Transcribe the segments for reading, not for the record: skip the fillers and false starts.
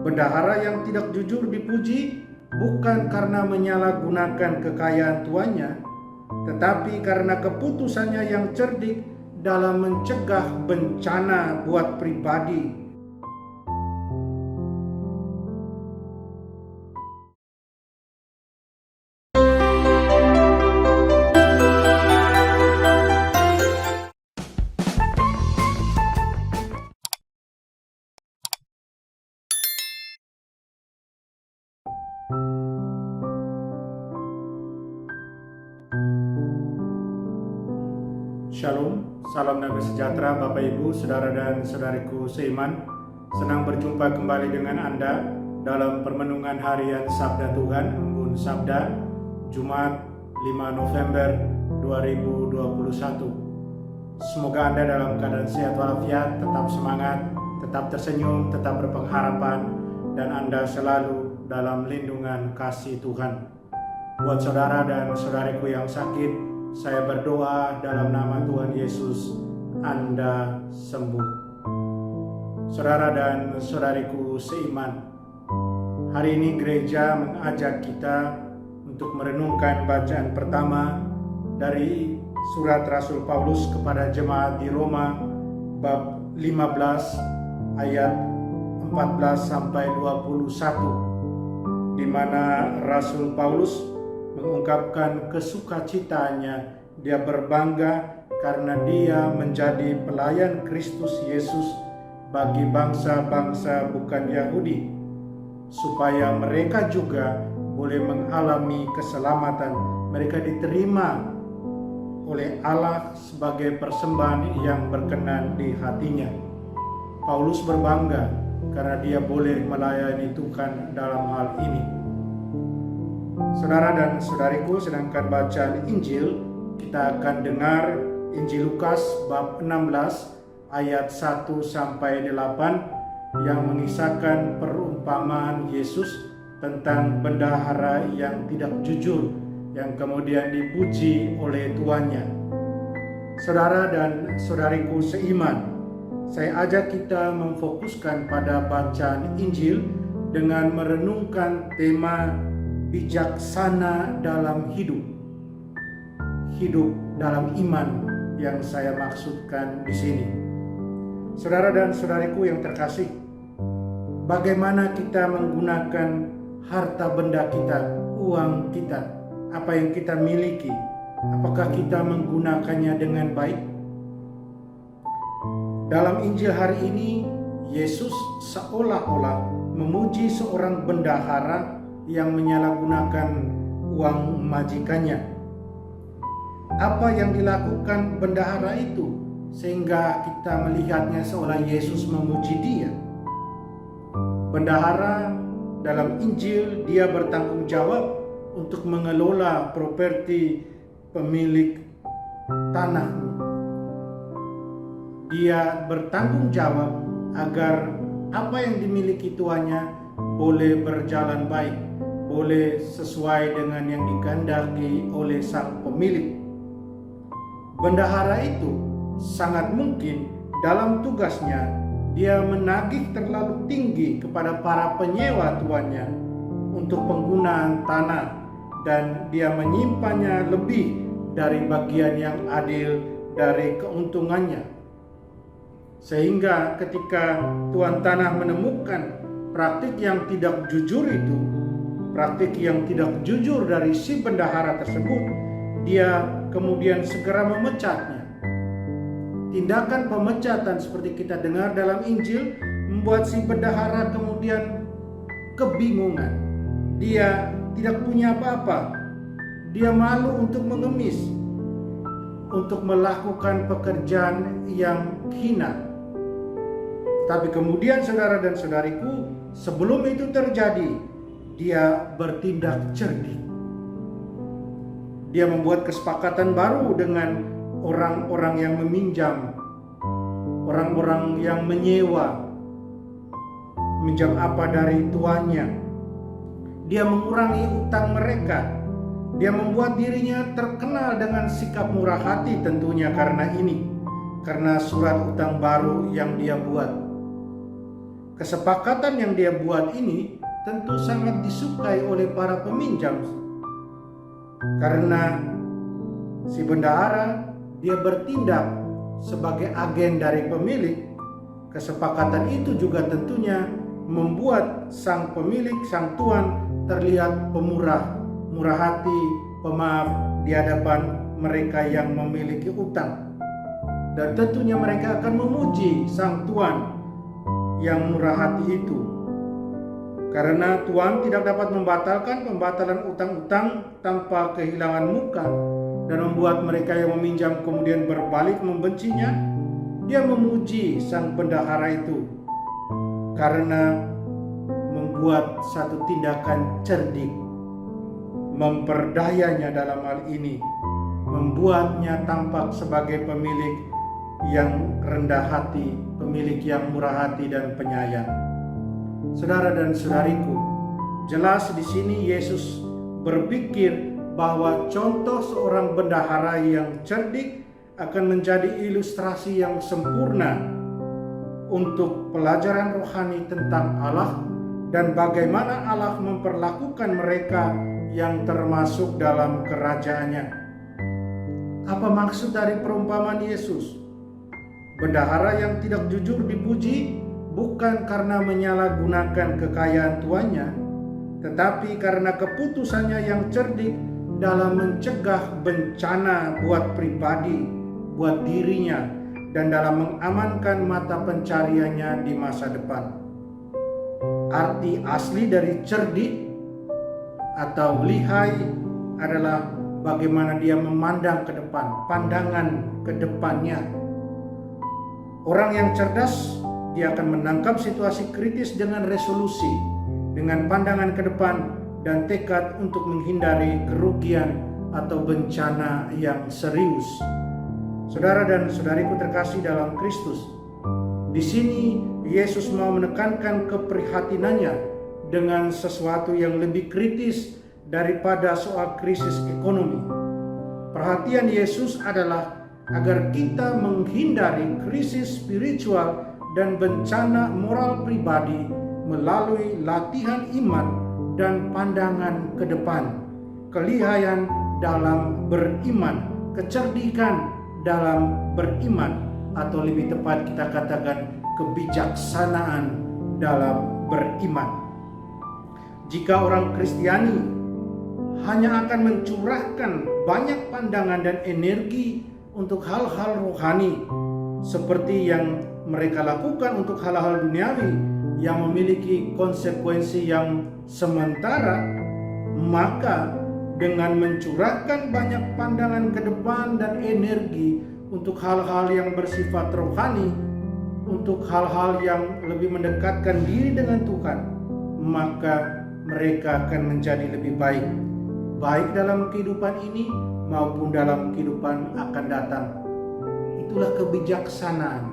Bendahara yang tidak jujur dipuji bukan karena menyalahgunakan kekayaan tuannya, tetapi karena keputusannya yang cerdik dalam mencegah bencana buat pribadi. Shalom, salam damai sejahtera Bapak Ibu, Saudara dan Saudariku seiman. Senang berjumpa kembali dengan Anda dalam permenungan harian Sabda Tuhan, Embun Sabda, Jumat 5 November 2021. Semoga Anda dalam keadaan sehat walafiat, tetap semangat, tetap tersenyum, tetap berpengharapan, dan Anda selalu dalam lindungan kasih Tuhan. Buat saudara dan saudariku yang sakit, saya berdoa dalam nama Tuhan Yesus, Anda sembuh. Saudara dan saudariku seiman, hari ini gereja mengajak kita untuk merenungkan bacaan pertama dari surat Rasul Paulus kepada jemaat di Roma, bab 15 ayat 14 sampai 21, di mana Rasul Paulus mengungkapkan kesukacitaannya. Dia berbangga karena dia menjadi pelayan Kristus Yesus bagi bangsa-bangsa bukan Yahudi, supaya mereka juga boleh mengalami keselamatan. Mereka diterima oleh Allah sebagai persembahan yang berkenan di hatinya. Paulus berbangga karena dia boleh melayani Tuhan dalam hal ini. Saudara dan saudariku, sedangkan bacaan Injil, kita akan dengar Injil Lukas bab 16 ayat 1 sampai 8 yang mengisahkan perumpamaan Yesus tentang bendahara yang tidak jujur yang kemudian dipuji oleh tuannya. Saudara dan saudariku seiman, saya ajak kita memfokuskan pada bacaan Injil dengan merenungkan tema bijaksana dalam hidup dalam iman yang saya maksudkan di sini. Saudara dan saudariku yang terkasih, bagaimana kita menggunakan harta benda kita, uang kita, apa yang kita miliki? Apakah kita menggunakannya dengan baik? Dalam Injil hari ini, Yesus seolah-olah memuji seorang bendahara yang menyalahgunakan uang majikannya. Apa yang dilakukan bendahara itu sehingga kita melihatnya seolah Yesus memuji dia? Bendahara dalam Injil, dia bertanggung jawab untuk mengelola properti pemilik tanah. Dia bertanggung jawab agar apa yang dimiliki tuannya boleh berjalan baik, boleh sesuai dengan yang dikehendaki oleh sang pemilik. Bendahara itu sangat mungkin dalam tugasnya dia menagih terlalu tinggi kepada para penyewa tuannya untuk penggunaan tanah, dan dia menyimpannya lebih dari bagian yang adil dari keuntungannya. Sehingga ketika tuan tanah menemukan praktik yang tidak jujur itu, praktik yang tidak jujur dari si bendahara tersebut, dia kemudian segera memecatnya. Tindakan pemecatan seperti kita dengar dalam Injil membuat si bendahara kemudian kebingungan. Dia tidak punya apa-apa. Dia malu untuk mengemis, untuk melakukan pekerjaan yang hina. Tapi kemudian saudara dan saudariku, sebelum itu terjadi, dia bertindak cerdik. Dia membuat kesepakatan baru dengan orang-orang yang meminjam, orang-orang yang menyewa, minjam apa dari tuannya. Dia mengurangi utang mereka. Dia membuat dirinya terkenal dengan sikap murah hati tentunya karena ini, karena surat utang baru yang dia buat. Kesepakatan yang dia buat ini tentu sangat disukai oleh para peminjam, karena si bendahara dia bertindak sebagai agen dari pemilik. Kesepakatan itu juga tentunya membuat sang pemilik, sang tuan terlihat pemurah, murah hati, pemaaf di hadapan mereka yang memiliki utang. Dan tentunya mereka akan memuji sang tuan yang murah hati itu, karena tuan tidak dapat membatalkan pembatalan utang-utang tanpa kehilangan muka dan membuat mereka yang meminjam kemudian berbalik membencinya. Dia memuji sang bendahara itu karena membuat satu tindakan cerdik, memperdayanya dalam hal ini, membuatnya tampak sebagai pemilik yang rendah hati, pemilik yang murah hati dan penyayang. Saudara dan saudariku, jelas di sini Yesus berpikir bahwa contoh seorang bendahara yang cerdik akan menjadi ilustrasi yang sempurna untuk pelajaran rohani tentang Allah dan bagaimana Allah memperlakukan mereka yang termasuk dalam kerajaannya. Apa maksud dari perumpamaan Yesus? Bendahara yang tidak jujur dipuji bukan karena menyalahgunakan kekayaan tuannya, tetapi karena keputusannya yang cerdik dalam mencegah bencana buat pribadi, buat dirinya, dan dalam mengamankan mata pencariannya di masa depan. Arti asli dari cerdik atau lihai adalah bagaimana dia memandang ke depan, pandangan ke depannya. Orang yang cerdas, dia akan menangkap situasi kritis dengan resolusi, dengan pandangan ke depan dan tekad untuk menghindari kerugian atau bencana yang serius. Saudara dan saudariku terkasih dalam Kristus, di sini Yesus mau menekankan keprihatinannya dengan sesuatu yang lebih kritis daripada soal krisis ekonomi. Perhatian Yesus adalah agar kita menghindari krisis spiritual dan bencana moral pribadi melalui latihan iman dan pandangan ke depan, kelihayan dalam beriman, kecerdikan dalam beriman, atau lebih tepat kita katakan kebijaksanaan dalam beriman. Jika orang Kristiani hanya akan mencurahkan banyak pandangan dan energi untuk hal-hal rohani seperti yang mereka lakukan untuk hal-hal duniawi yang memiliki konsekuensi yang sementara, maka dengan mencurahkan banyak pandangan ke depan dan energi untuk hal-hal yang bersifat rohani, untuk hal-hal yang lebih mendekatkan diri dengan Tuhan, maka mereka akan menjadi lebih baik, baik dalam kehidupan ini maupun dalam kehidupan akan datang. Itulah kebijaksanaan,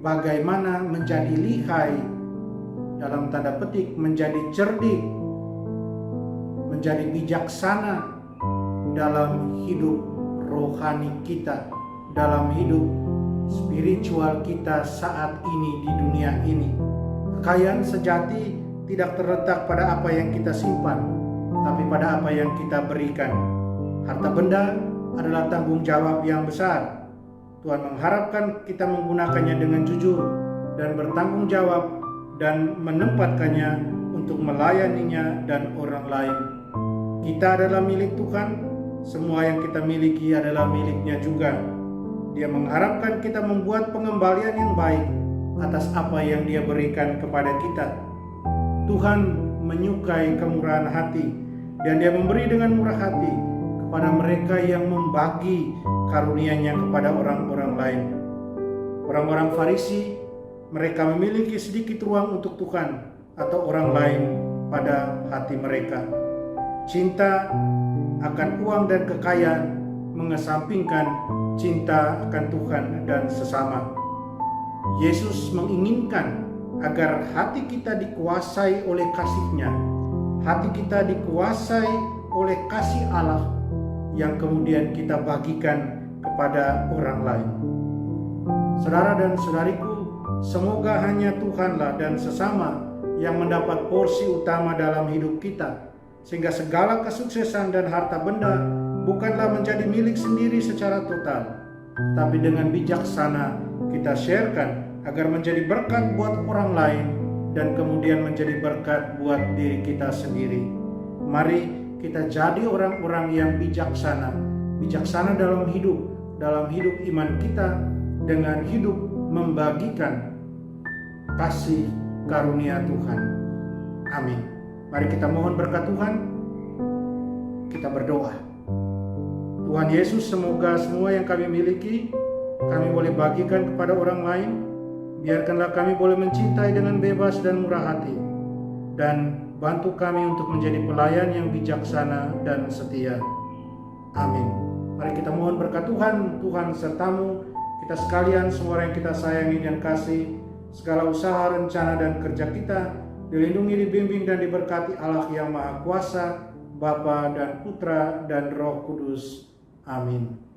bagaimana menjadi lihai, dalam tanda petik menjadi cerdik, menjadi bijaksana dalam hidup rohani kita, dalam hidup spiritual kita saat ini di dunia ini. Kekayaan sejati tidak terletak pada apa yang kita simpan, tapi pada apa yang kita berikan. Harta benda adalah tanggung jawab yang besar. Tuhan mengharapkan kita menggunakannya dengan jujur dan bertanggung jawab dan menempatkannya untuk melayaninya dan orang lain. Kita adalah milik Tuhan, semua yang kita miliki adalah miliknya juga. Dia mengharapkan kita membuat pengembalian yang baik atas apa yang Dia berikan kepada kita. Tuhan menyukai kemurahan hati, dan Dia memberi dengan murah hati kepada mereka yang membagi karunia-Nya kepada orang-orang lain. Orang-orang Farisi, mereka memiliki sedikit ruang untuk Tuhan atau orang lain pada hati mereka. Cinta akan uang dan kekayaan mengesampingkan cinta akan Tuhan dan sesama. Yesus menginginkan agar hati kita dikuasai oleh kasih-Nya, hati kita dikuasai oleh kasih Allah yang kemudian kita bagikan kepada orang lain. Saudara dan saudariku, Semoga hanya Tuhanlah dan sesama yang mendapat porsi utama dalam hidup kita, sehingga segala kesuksesan dan harta benda bukanlah menjadi milik sendiri secara total, tapi dengan bijaksana kita sharekan agar menjadi berkat buat orang lain dan kemudian menjadi berkat buat diri kita sendiri. Mari kita jadi orang-orang yang bijaksana dalam hidup iman kita, dengan hidup membagikan kasih karunia Tuhan. Amin. Mari kita mohon berkat Tuhan. Kita berdoa. Tuhan Yesus, semoga semua yang kami miliki, kami boleh bagikan kepada orang lain. Biarkanlah kami boleh mencintai dengan bebas dan murah hati. Dan bantu kami untuk menjadi pelayan yang bijaksana dan setia. Amin. Mari kita mohon berkat Tuhan. Tuhan sertamu, kita sekalian, semua yang kita sayangi dan kasih. Segala usaha, rencana, dan kerja kita dilindungi, dibimbing, dan diberkati Allah yang Maha Kuasa, Bapa dan Putra dan Roh Kudus. Amin.